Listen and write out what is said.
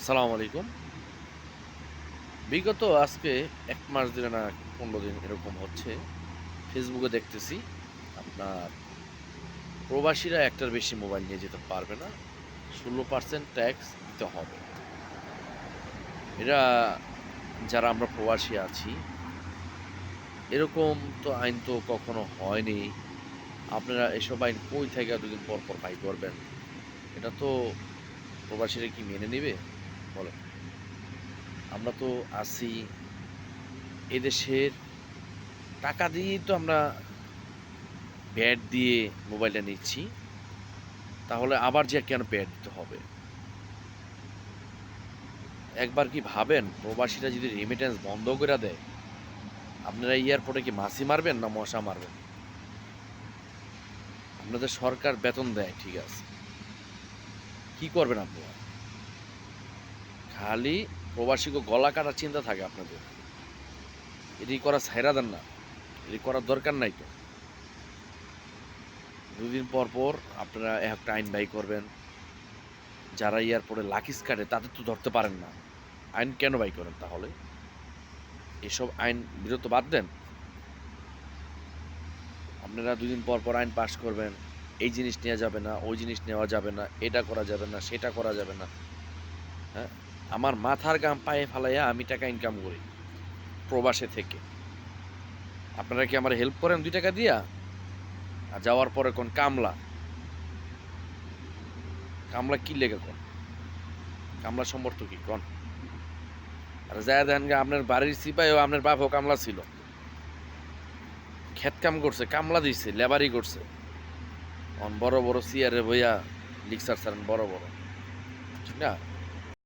আসসালামু আলাইকুম। বিগত আজকে ১ মাস ধরে না ১৫ দিন এরকম হচ্ছে। ফেসবুকে দেখতেছি আপনার প্রবাসীরা একটার বেশি মোবাইল নিয়ে যেতে পারবে না। ১৬% ট্যাক্স দিতে হবে। এরা যারা আমরা প্রবাসী আছি, এরকম তো আইন তো কখনো হয়নি। আপনারা এসব আইন কই থেকে ২ দিন পর, পর বাই করবেন? এটা তো প্রবাসীরা কি মেনে নিবে? বলেন। আমরা তো আছি এদেশের টাকা দিয়েই তো আমরা ভ্যাট দিয়ে মোবাইলটা নিচ্ছি। তাহলে আবার যে কেন ভ্যাট দিতে হবে? একবার কি ভাবেন প্রবাসীরা যদি রেমিট্যান্স বন্ধ কইরা দেয়, আপনারা এয়ারপোর্টে কি মাছি মারবেন না মশা মারবেন? আপনাদের সরকার বেতন দেয় ঠিক আছে। কি করবেন আপনারা? খালি প্রবাসীকে গলা কাটার চিন্তা থাকে আপনাদের। এটি করা ছাইড়া দেন না। এটি করার দরকার নাই তো। ২ দিন পর, পর আপনারা একটা আইন বাই করবেন। যারা এয়ারপোর্টে লাকিস কাটে তাদের তো ধরতে পারেন না। আইন কেন বাই করেন তাহলে? এসব আইন বিরত বাদ দেন। আপনারা ২ দিন পর, পর আইন পাস করবেন। এই জিনিস নেয়া যাবে না, ওই জিনিস নেওয়া যাবে না, এটা করা যাবে না, সেটা করা যাবে না। হ্যাঁ? আমার মাথার ঘাম পায়ে ফালাইয়া আমি টাকা ইনকাম করি প্রবাসে থেকে। আপনারা কি আমারে হেল্প করেন ৳২ দিয়া? আর যাওয়ার পরে কোন কামলা। কামলা কি লেগা কন? কামলা সম্পর্ক কি কন? আর যায়া দেখেন গা আপনার বাড়ির সিপাইও আপনার বাপও কামলা ছিল। ক্ষেত কাম করছে, কামলা দিছে, লেবারি করছে। বড়, বড় চেয়ারে বইয়া লিকচার ছাড়েন বড়, বড়। ঠিক না?